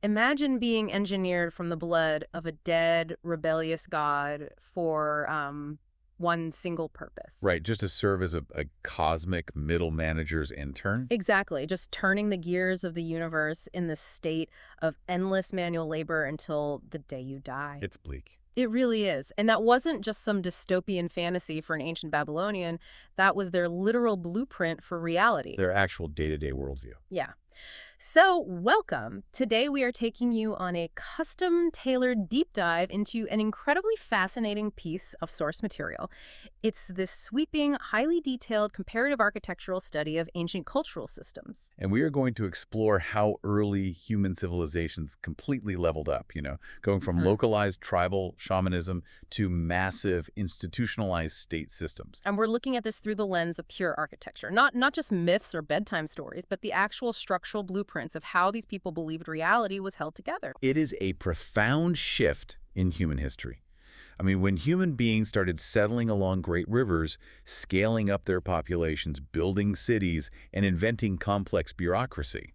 Imagine being engineered from the blood of a dead, rebellious god for one single purpose. Right, just to serve as a cosmic middle manager's intern? Exactly, just turning the gears of the universe in this state of endless manual labor until the day you die. It's bleak. It really is. And that wasn't just some dystopian fantasy for an ancient Babylonian. That was their literal blueprint for reality. Their actual day-to-day worldview. Yeah. So, welcome. Today we are taking you on a custom-tailored deep dive into an incredibly fascinating piece of source material. It's this sweeping, highly detailed comparative architectural study of ancient cultural systems. And we are going to explore how early human civilizations completely leveled up, going from localized tribal shamanism to massive institutionalized state systems. And we're looking at this through the lens of pure architecture, not just myths or bedtime stories, but the actual structural blueprints of how these people believed reality was held together. It is a profound shift in human history. I mean, when human beings started settling along great rivers, scaling up their populations, building cities, and inventing complex bureaucracy,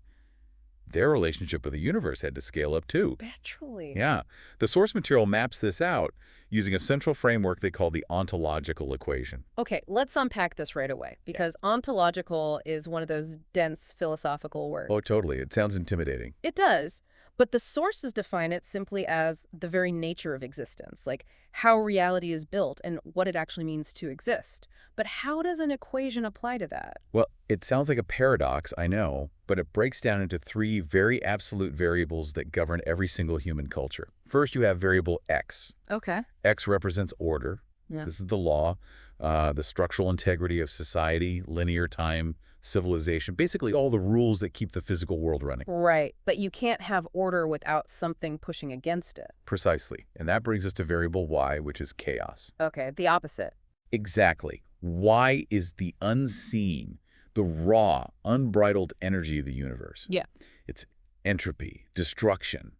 their relationship with the universe had to scale up too. Naturally. Yeah. The source material maps this out using a central framework they call the ontological equation. Okay, let's unpack this right away, because ontological is one of those dense philosophical words. Oh, totally. It sounds intimidating. It does, but the sources define it simply as the very nature of existence, like how reality is built and what it actually means to exist. But how does an equation apply to that? Well, it sounds like a paradox, I know, but it breaks down into three very absolute variables that govern every single human culture. First, you have variable X. Okay. X represents order. Yeah. This is the law, the structural integrity of society, linear time, civilization, basically all the rules that keep the physical world running. Right, but you can't have order without something pushing against it. Precisely. And that brings us to variable Y, which is chaos. Okay, the opposite. Exactly. Y is the unseen, the raw, unbridled energy of the universe. Yeah. It's entropy, destruction,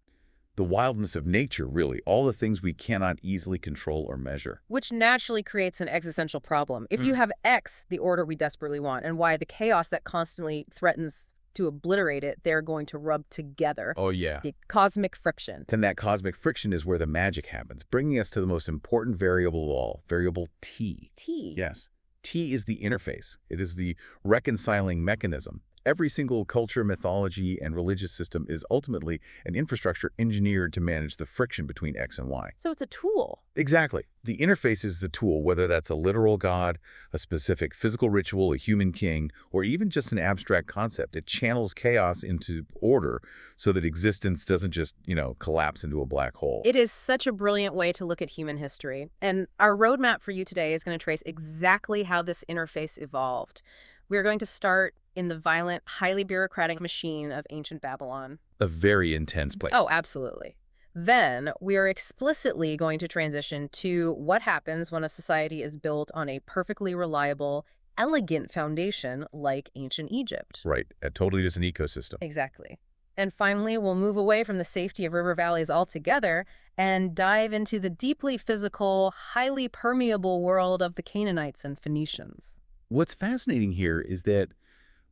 the wildness of nature, really, all the things we cannot easily control or measure. Which naturally creates an existential problem. If you have X, the order we desperately want, and Y, the chaos that constantly threatens to obliterate it, they're going to rub together. Oh, yeah. The cosmic friction. Then that cosmic friction is where the magic happens, bringing us to the most important variable of all, variable T. T. Yes. T is the interface. It is the reconciling mechanism. Every single culture, mythology, and religious system is ultimately an infrastructure engineered to manage the friction between X and Y. So it's a tool. Exactly. The interface is the tool, whether that's a literal god, a specific physical ritual, a human king, or even just an abstract concept. It channels chaos into order so that existence doesn't just, collapse into a black hole. It is such a brilliant way to look at human history. And our roadmap for you today is going to trace exactly how this interface evolved. We're going to start in the violent, highly bureaucratic machine of ancient Babylon. A very intense place. Oh, absolutely. Then we are explicitly going to transition to what happens when a society is built on a perfectly reliable, elegant foundation like ancient Egypt. Right. A totally different ecosystem. Exactly. And finally, we'll move away from the safety of river valleys altogether and dive into the deeply physical, highly permeable world of the Canaanites and Phoenicians. What's fascinating here is that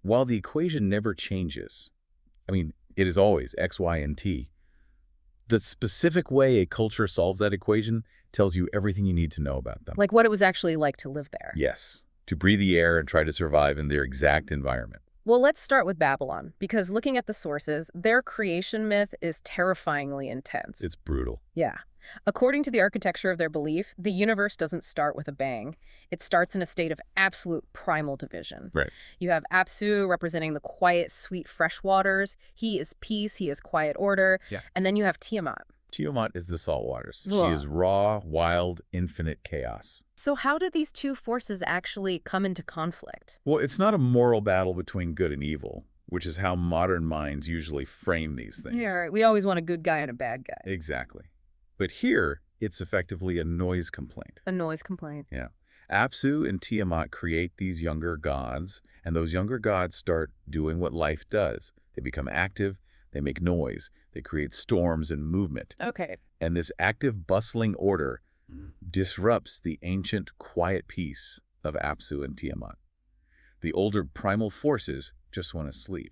while the equation never changes, it is always X, Y, and T, the specific way a culture solves that equation tells you everything you need to know about them. Like what it was actually like to live there. Yes, to breathe the air and try to survive in their exact environment. Well, let's start with Babylon, because looking at the sources, their creation myth is terrifyingly intense. It's brutal. Yeah. According to the architecture of their belief, the universe doesn't start with a bang. It starts in a state of absolute primal division. Right. You have Apsu representing the quiet, sweet, fresh waters. He is peace. He is quiet order. Yeah. And then you have Tiamat. Tiamat is the salt waters. Ugh. She is raw, wild, infinite chaos. So how do these two forces actually come into conflict? Well, it's not a moral battle between good and evil, which is how modern minds usually frame these things. Yeah, right. We always want a good guy and a bad guy. Exactly. But here, it's effectively a noise complaint. A noise complaint. Yeah. Apsu and Tiamat create these younger gods, and those younger gods start doing what life does. They become active, they make noise, they create storms and movement. Okay. And this active, bustling order disrupts the ancient, quiet peace of Apsu and Tiamat. The older primal forces just want to sleep.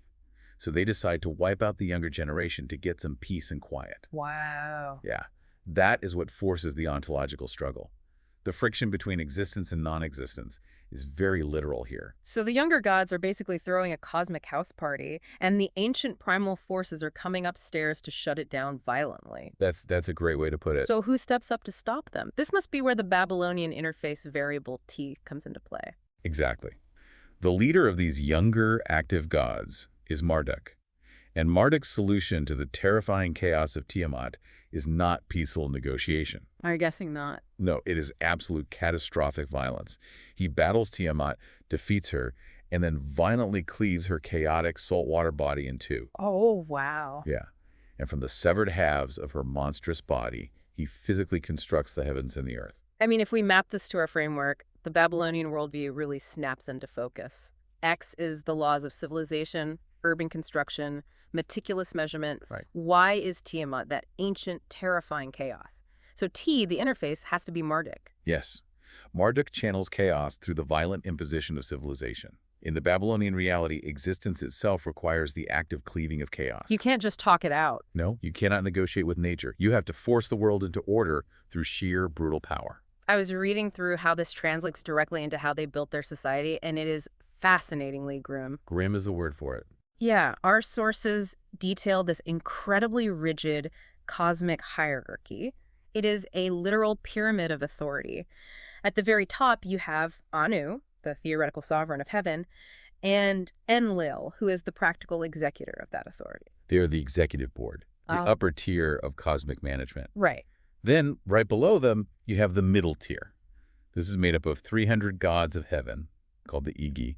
So they decide to wipe out the younger generation to get some peace and quiet. Wow. Yeah, that is what forces the ontological struggle. The friction between existence and non-existence is very literal here. So the younger gods are basically throwing a cosmic house party, and the ancient primal forces are coming upstairs to shut it down violently. That's a great way to put it. So who steps up to stop them? This must be where the Babylonian interface variable T comes into play. Exactly. The leader of these younger, active gods is Marduk. And Marduk's solution to the terrifying chaos of Tiamat is not peaceful negotiation. I'm guessing not. No, it is absolute catastrophic violence. He battles Tiamat, defeats her, and then violently cleaves her chaotic saltwater body in two. Oh, wow. Yeah. And from the severed halves of her monstrous body, he physically constructs the heavens and the earth. I mean, if we map this to our framework, the Babylonian worldview really snaps into focus. X is the laws of civilization, urban construction, meticulous measurement. Right. Y is Tiamat, that ancient, terrifying chaos. So T, the interface, has to be Marduk. Yes. Marduk channels chaos through the violent imposition of civilization. In the Babylonian reality, existence itself requires the active cleaving of chaos. You can't just talk it out. No, you cannot negotiate with nature. You have to force the world into order through sheer brutal power. I was reading through how this translates directly into how they built their society, and it is fascinatingly grim. Grim is the word for it. Yeah, our sources detail this incredibly rigid cosmic hierarchy. It is a literal pyramid of authority. At the very top, you have Anu, the theoretical sovereign of heaven, and Enlil, who is the practical executor of that authority. They are the executive board, the Oh. upper tier of cosmic management. Right. Then, right below them, you have the middle tier. This is made up of 300 gods of heaven, called the Igi,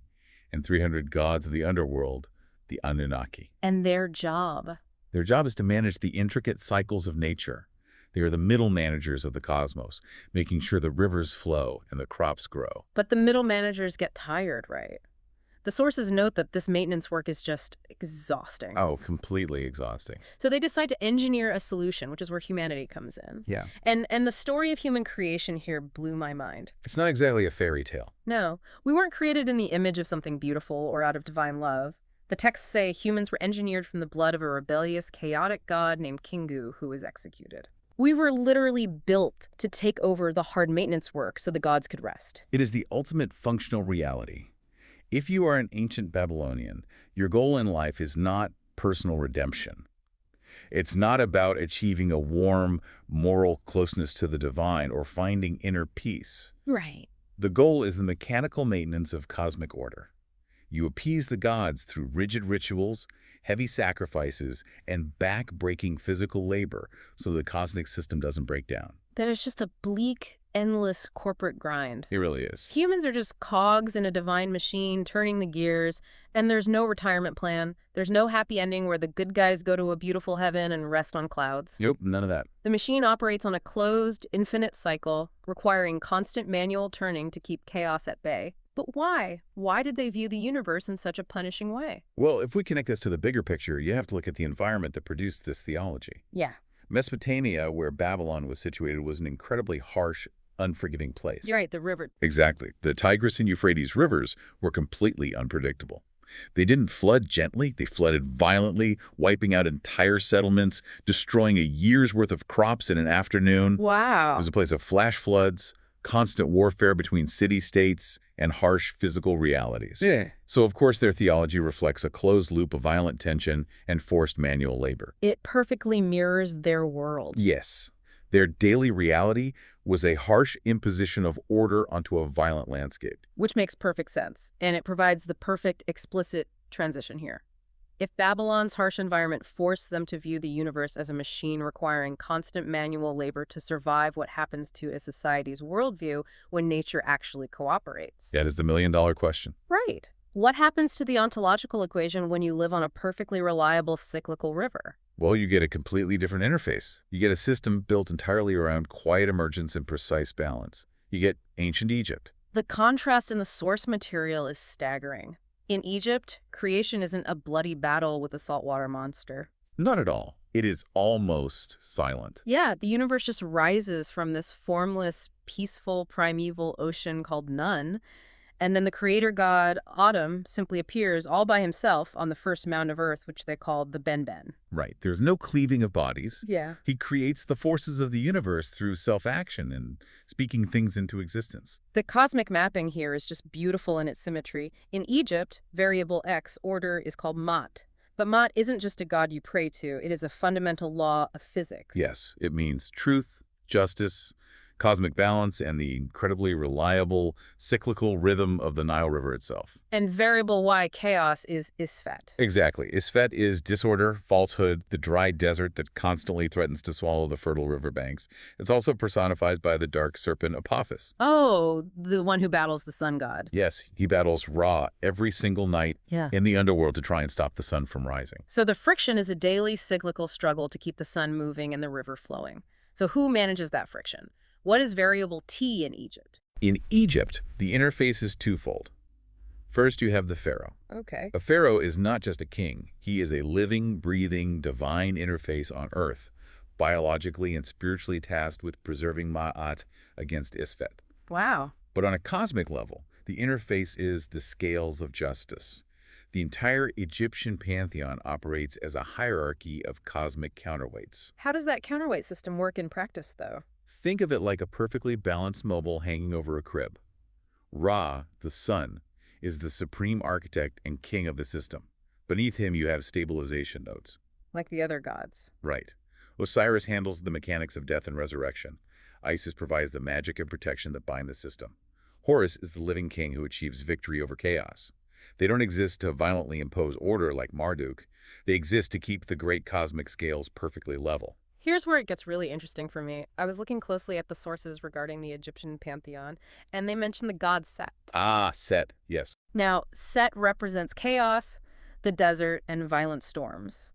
and 300 gods of the underworld, the Anunnaki. And their job. Their job is to manage the intricate cycles of nature. They are the middle managers of the cosmos, making sure the rivers flow and the crops grow. But the middle managers get tired, right? The sources note that this maintenance work is just exhausting. Oh, completely exhausting. So they decide to engineer a solution, which is where humanity comes in. Yeah. And the story of human creation here blew my mind. It's not exactly a fairy tale. No, we weren't created in the image of something beautiful or out of divine love. The texts say humans were engineered from the blood of a rebellious, chaotic god named Kingu who was executed. We were literally built to take over the hard maintenance work so the gods could rest. It is the ultimate functional reality. If you are an ancient Babylonian, your goal in life is not personal redemption. It's not about achieving a warm, moral closeness to the divine or finding inner peace. Right. The goal is the mechanical maintenance of cosmic order. You appease the gods through rigid rituals, heavy sacrifices, and back-breaking physical labor so the cosmic system doesn't break down. That is just a bleak, endless corporate grind. It really is. Humans are just cogs in a divine machine turning the gears, and there's no retirement plan. There's no happy ending where the good guys go to a beautiful heaven and rest on clouds. Nope, none of that. The machine operates on a closed, infinite cycle, requiring constant manual turning to keep chaos at bay. But why? Why did they view the universe in such a punishing way? Well, if we connect this to the bigger picture, you have to look at the environment that produced this theology. Yeah. Mesopotamia, where Babylon was situated, was an incredibly harsh, unforgiving place. You're right, the river. Exactly. The Tigris and Euphrates rivers were completely unpredictable. They didn't flood gently. They flooded violently, wiping out entire settlements, destroying a year's worth of crops in an afternoon. It Wow. was a place of flash floods, constant warfare between city-states, and harsh physical realities. Yeah. So, of course, their theology reflects a closed loop of violent tension and forced manual labor. It perfectly mirrors their world. Yes, their daily reality was a harsh imposition of order onto a violent landscape. Which makes perfect sense, and it provides the perfect, explicit transition here. If Babylon's harsh environment forced them to view the universe as a machine requiring constant manual labor to survive, what happens to a society's worldview when nature actually cooperates? That is the million-dollar question. Right. What happens to the ontological equation when you live on a perfectly reliable cyclical river? Well, you get a completely different interface. You get a system built entirely around quiet emergence and precise balance. You get ancient Egypt. The contrast in the source material is staggering. In Egypt, creation isn't a bloody battle with a saltwater monster. Not at all. It is almost silent. Yeah, the universe just rises from this formless, peaceful, primeval ocean called none, And then the creator god, Autumn, simply appears all by himself on the first mound of Earth, which they called the Ben. Right. There's no cleaving of bodies. Yeah. He creates the forces of the universe through self-action and speaking things into existence. The cosmic mapping here is just beautiful in its symmetry. In Egypt, variable X order is called Ma'at. But Ma'at isn't just a god you pray to, it is a fundamental law of physics. Yes, it means truth, justice, cosmic balance, and the incredibly reliable, cyclical rhythm of the Nile River itself. And variable Y chaos is Isfet. Exactly. Isfet is disorder, falsehood, the dry desert that constantly threatens to swallow the fertile riverbanks. It's also personified by the dark serpent Apophis. Oh, the one who battles the sun god. Yes, he battles Ra every single night Yeah. in the underworld to try and stop the sun from rising. So the friction is a daily cyclical struggle to keep the sun moving and the river flowing. So who manages that friction? What is variable T in Egypt? In Egypt, the interface is twofold. First, you have the pharaoh. Okay. A pharaoh is not just a king. He is a living, breathing, divine interface on earth, biologically and spiritually tasked with preserving Ma'at against Isfet. Wow. But on a cosmic level, the interface is the scales of justice. The entire Egyptian pantheon operates as a hierarchy of cosmic counterweights. How does that counterweight system work in practice, though? Think of it like a perfectly balanced mobile hanging over a crib. Ra, the sun, is the supreme architect and king of the system. Beneath him, you have stabilization nodes. Like the other gods. Right. Osiris handles the mechanics of death and resurrection. Isis provides the magic and protection that bind the system. Horus is the living king who achieves victory over chaos. They don't exist to violently impose order like Marduk. They exist to keep the great cosmic scales perfectly level. Here's where it gets really interesting for me. I was looking closely at the sources regarding the Egyptian pantheon, and they mentioned the god Set. Ah, Set, yes. Now, Set represents chaos, the desert, and violent storms.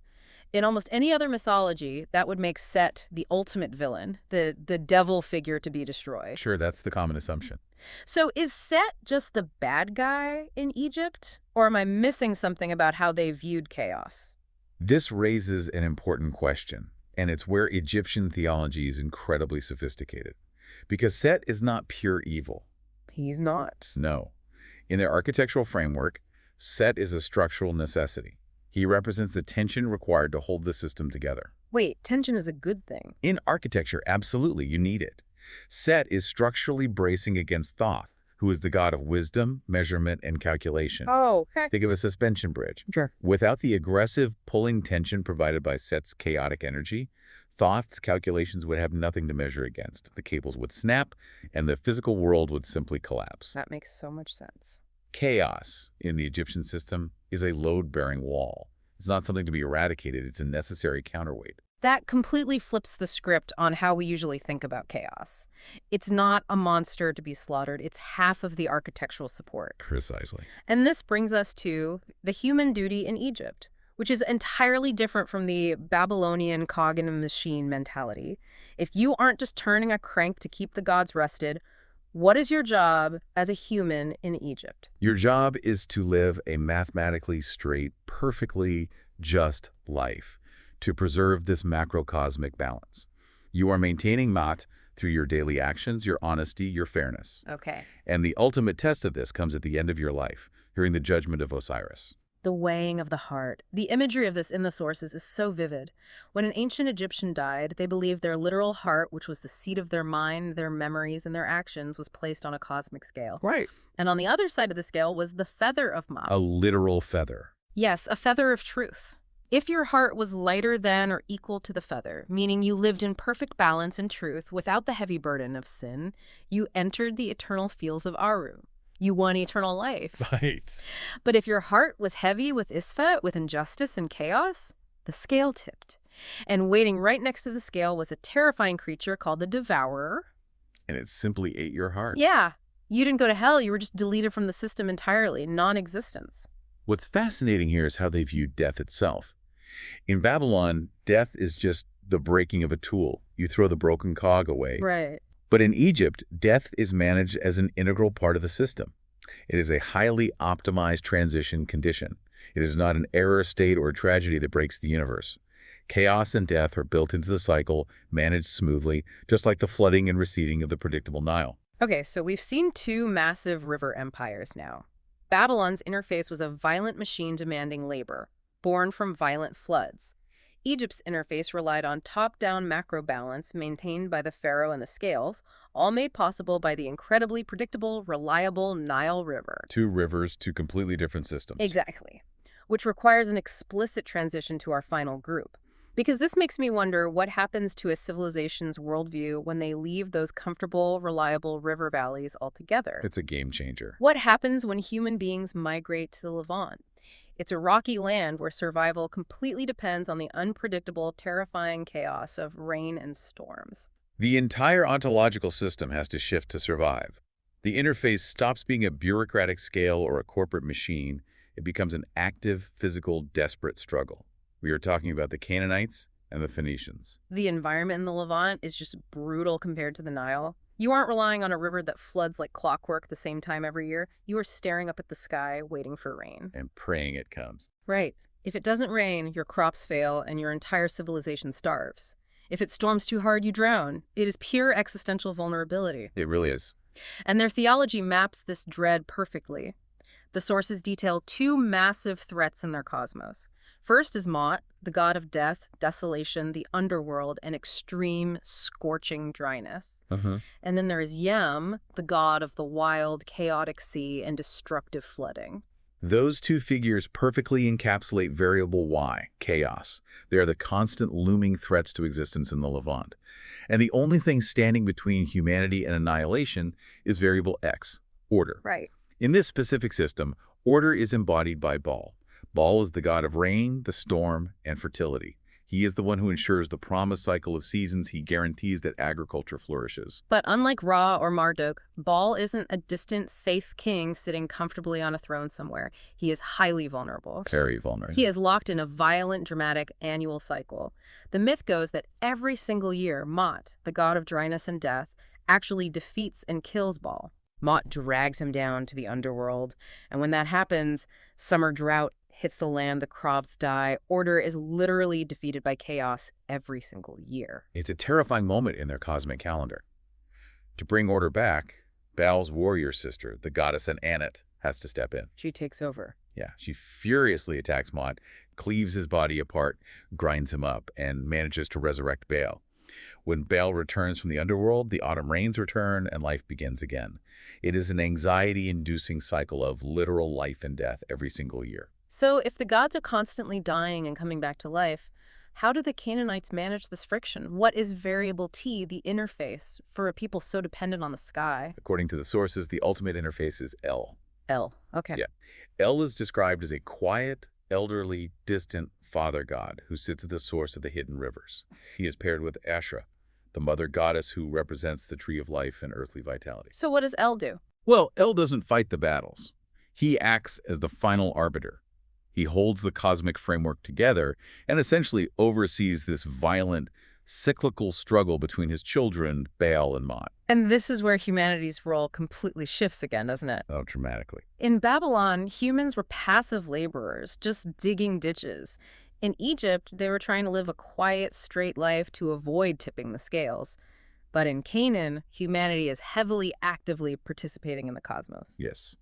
In almost any other mythology, that would make Set the ultimate villain, the devil figure to be destroyed. Sure, that's the common assumption. So is Set just the bad guy in Egypt? Or am I missing something about how they viewed chaos? This raises an important question, and it's where Egyptian theology is incredibly sophisticated. Because Set is not pure evil. He's not. No. In their architectural framework, Set is a structural necessity. He represents the tension required to hold the system together. Wait, tension is a good thing. In architecture, absolutely, you need it. Set is structurally bracing against Thoth, who is the god of wisdom, measurement, and calculation. Oh, heck. Think of a suspension bridge. Sure. Without the aggressive pulling tension provided by Set's chaotic energy, Thoth's calculations would have nothing to measure against. The cables would snap, and the physical world would simply collapse. That makes so much sense. Chaos in the Egyptian system is a load-bearing wall. It's not something to be eradicated. It's a necessary counterweight. That completely flips the script on how we usually think about chaos. It's not a monster to be slaughtered. It's half of the architectural support. Precisely. And this brings us to the human duty in Egypt, which is entirely different from the Babylonian cog in a machine mentality. If you aren't just turning a crank to keep the gods rested, what is your job as a human in Egypt? Your job is to live a mathematically straight, perfectly just life, to preserve this macrocosmic balance. You are maintaining Ma'at through your daily actions, your honesty, your fairness. Okay. And the ultimate test of this comes at the end of your life, hearing the judgment of Osiris. The weighing of the heart. The imagery of this in the sources is so vivid. When an ancient Egyptian died, they believed their literal heart, which was the seat of their mind, their memories, and their actions, was placed on a cosmic scale. Right. And on the other side of the scale was the feather of Ma'at. A literal feather. Yes, a feather of truth. If your heart was lighter than or equal to the feather, meaning you lived in perfect balance and truth without the heavy burden of sin, you entered the eternal fields of Aru. You won eternal life. Right. But if your heart was heavy with Isfet, with injustice and chaos, the scale tipped. And waiting right next to the scale was a terrifying creature called the Devourer. And it simply ate your heart. Yeah. You didn't go to hell. You were just deleted from the system entirely, non-existence. What's fascinating here is how they viewed death itself. In Babylon, death is just the breaking of a tool. You throw the broken cog away. Right. But in Egypt, death is managed as an integral part of the system. It is a highly optimized transition condition. It is not an error state or a tragedy that breaks the universe. Chaos and death are built into the cycle, managed smoothly, just like the flooding and receding of the predictable Nile. Okay, so we've seen two massive river empires now. Babylon's interface was a violent machine demanding labor, born from violent floods. Egypt's interface relied on top-down macro balance maintained by the pharaoh and the scales, all made possible by the incredibly predictable, reliable Nile River. Two rivers, two completely different systems. Exactly. Which requires an explicit transition to our final group. Because this makes me wonder what happens to a civilization's worldview when they leave those comfortable, reliable river valleys altogether. It's a game changer. What happens when human beings migrate to the Levant? It's a rocky land where survival completely depends on the unpredictable, terrifying chaos of rain and storms. The entire ontological system has to shift to survive. The interface stops being a bureaucratic scale or a corporate machine. It becomes an active, physical, desperate struggle. We are talking about the Canaanites and the Phoenicians. The environment in the Levant is just brutal compared to the Nile. You aren't relying on a river that floods like clockwork the same time every year. You are staring up at the sky, waiting for rain. And praying it comes. Right. If it doesn't rain, your crops fail and your entire civilization starves. If it storms too hard, you drown. It is pure existential vulnerability. It really is. And their theology maps this dread perfectly. The sources detail two massive threats in their cosmos. First is Mot, the god of death, desolation, the underworld, and extreme, scorching dryness. And then there is Yem, the god of the wild, chaotic sea and destructive flooding. Those two figures perfectly encapsulate variable Y, chaos. They are the constant looming threats to existence in the Levant. And the only thing standing between humanity and annihilation is variable X, order. Right. In this specific system, order is embodied by Baal. Baal is the god of rain, the storm, and fertility. He is the one who ensures the promised cycle of seasons. He guarantees that agriculture flourishes. But unlike Ra or Marduk, Baal isn't a distant, safe king sitting comfortably on a throne somewhere. He is highly vulnerable. Very vulnerable. He is locked in a violent, dramatic annual cycle. The myth goes that every single year, Mot, the god of dryness and death, actually defeats and kills Baal. Mot drags him down to the underworld, and when that happens, summer drought hits the land, the crops die. Order is literally defeated by chaos every single year. It's a terrifying moment in their cosmic calendar. To bring order back, Baal's warrior sister, the goddess Anat, has to step in. She takes over. Yeah, she furiously attacks Mot, cleaves his body apart, grinds him up, and manages to resurrect Baal. When Baal returns from the underworld, the autumn rains return and life begins again. It is an anxiety-inducing cycle of literal life and death every single year. So if the gods are constantly dying and coming back to life, how do the Canaanites manage this friction? What is variable T, the interface, for a people so dependent on the sky? According to the sources, the ultimate interface is El. L. Okay. Yeah. El is described as a quiet, elderly, distant father god who sits at the source of the hidden rivers. He is paired with Ashra, the mother goddess who represents the tree of life and earthly vitality. So what does L do? Well, El doesn't fight the battles. He acts as the final arbiter. He holds the cosmic framework together and essentially oversees this violent, cyclical struggle between his children, Baal and Mot. And this is where humanity's role completely shifts again, doesn't it? Oh, dramatically. In Babylon, humans were passive laborers, just digging ditches. In Egypt, they were trying to live a quiet, straight life to avoid tipping the scales. But in Canaan, humanity is heavily, actively participating in the cosmos. Yes.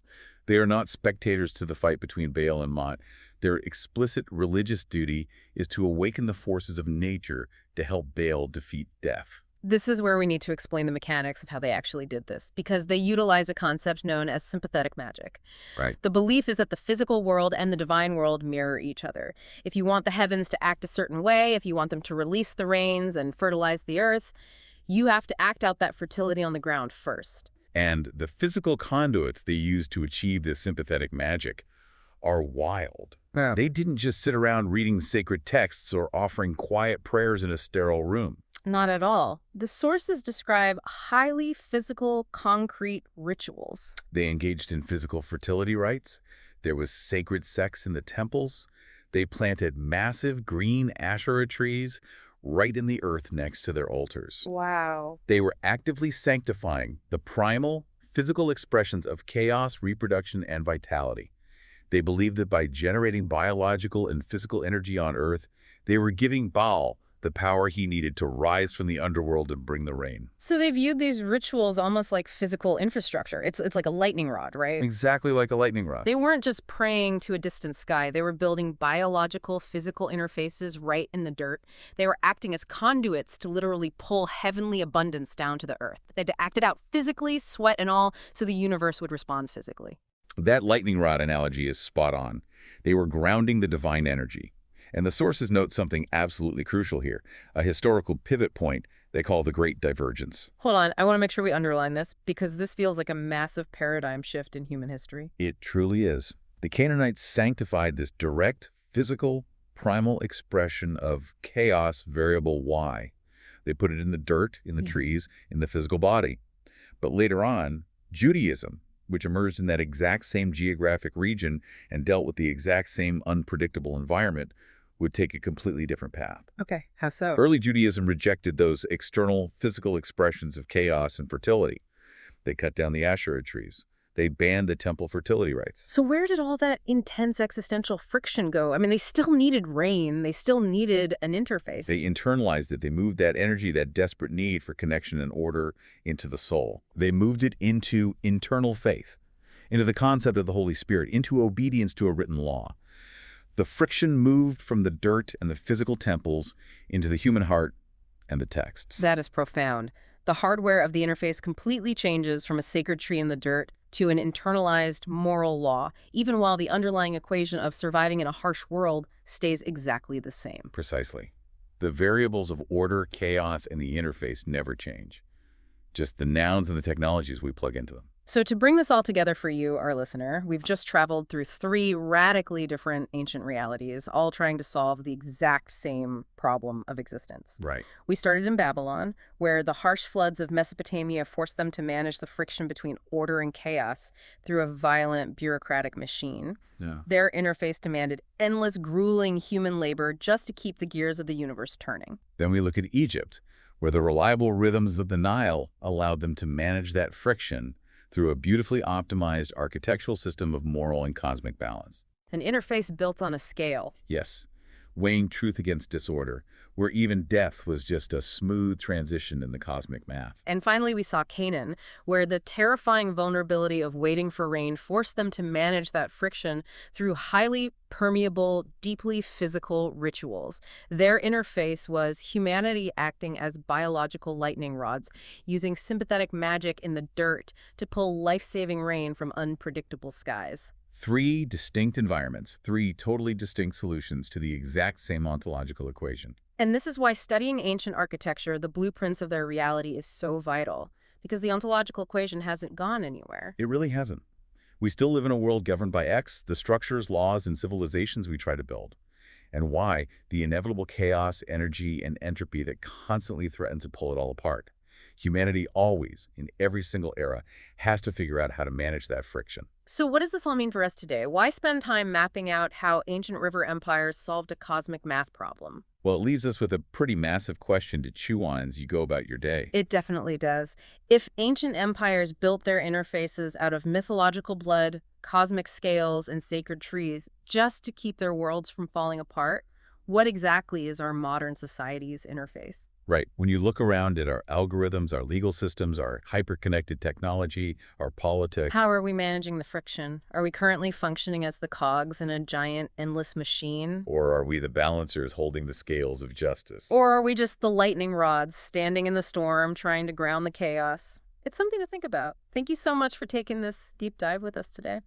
They are not spectators to the fight between Baal and Mot. Their explicit religious duty is to awaken the forces of nature to help Baal defeat death. This is where we need to explain the mechanics of how they actually did this, because they utilize a concept known as sympathetic magic. Right. The belief is that the physical world and the divine world mirror each other. If you want the heavens to act a certain way, if you want them to release the rains and fertilize the earth, you have to act out that fertility on the ground first. And the physical conduits they use to achieve this sympathetic magic are wild. Yeah. They didn't just sit around reading sacred texts or offering quiet prayers in a sterile room. Not at all. The sources describe highly physical, concrete rituals. They engaged in physical fertility rites. There was sacred sex in the temples. They planted massive green Asherah trees right in the earth next to their altars. Wow. They were actively sanctifying the primal, physical expressions of chaos, reproduction, and vitality. They believed that by generating biological and physical energy on earth, they were giving Baal, the power he needed to rise from the underworld and bring the rain. So they viewed these rituals almost like physical infrastructure. It's like a lightning rod, right? Exactly like a lightning rod. They weren't just praying to a distant sky. They were building biological, physical interfaces right in the dirt. They were acting as conduits to literally pull heavenly abundance down to the earth. They had to act it out physically, sweat and all, so the universe would respond physically. That lightning rod analogy is spot on. They were grounding the divine energy. And the sources note something absolutely crucial here, a historical pivot point they call the Great Divergence. Hold on, I want to make sure we underline this because this feels like a massive paradigm shift in human history. It truly is. The Canaanites sanctified this direct, physical, primal expression of chaos variable Y. They put it in the dirt, in the trees, in the physical body. But later on, Judaism, which emerged in that exact same geographic region and dealt with the exact same unpredictable environment, would take a completely different path. Okay, how so? Early Judaism rejected those external physical expressions of chaos and fertility. They cut down the Asherah trees. They banned the temple fertility rites. So where did all that intense existential friction go? I mean, they still needed rain. They still needed an interface. They internalized it. They moved that energy, that desperate need for connection and order into the soul. They moved it into internal faith, into the concept of the Holy Spirit, into obedience to a written law. The friction moved from the dirt and the physical temples into the human heart and the texts. That is profound. The hardware of the interface completely changes from a sacred tree in the dirt to an internalized moral law, even while the underlying equation of surviving in a harsh world stays exactly the same. Precisely. The variables of order, chaos, and the interface never change. Just the nouns and the technologies we plug into them. So to bring this all together for you, our listener, we've just traveled through 3 radically different ancient realities, all trying to solve the exact same problem of existence. Right. We started in Babylon, where the harsh floods of Mesopotamia forced them to manage the friction between order and chaos through a violent bureaucratic machine. Yeah. Their interface demanded endless, grueling human labor just to keep the gears of the universe turning. Then we look at Egypt, where the reliable rhythms of the Nile allowed them to manage that friction through a beautifully optimized architectural system of moral and cosmic balance. An interface built on a scale. Yes, weighing truth against disorder, where even death was just a smooth transition in the cosmic math. And finally, we saw Canaan, where the terrifying vulnerability of waiting for rain forced them to manage that friction through highly permeable, deeply physical rituals. Their interface was humanity acting as biological lightning rods, using sympathetic magic in the dirt to pull life-saving rain from unpredictable skies. 3 distinct environments, 3 totally distinct solutions to the exact same ontological equation. And this is why studying ancient architecture, the blueprints of their reality, is so vital, because the ontological equation hasn't gone anywhere. It really hasn't. We still live in a world governed by X, the structures, laws, and civilizations we try to build. And Y, the inevitable chaos, energy, and entropy that constantly threatens to pull it all apart. Humanity always, in every single era, has to figure out how to manage that friction. So what does this all mean for us today? Why spend time mapping out how ancient river empires solved a cosmic math problem? Well, it leaves us with a pretty massive question to chew on as you go about your day. It definitely does. If ancient empires built their interfaces out of mythological blood, cosmic scales, and sacred trees just to keep their worlds from falling apart, what exactly is our modern society's interface? Right. When you look around at our algorithms, our legal systems, our hyper-connected technology, our politics... How are we managing the friction? Are we currently functioning as the cogs in a giant, endless machine? Or are we the balancers holding the scales of justice? Or are we just the lightning rods standing in the storm trying to ground the chaos? It's something to think about. Thank you so much for taking this deep dive with us today.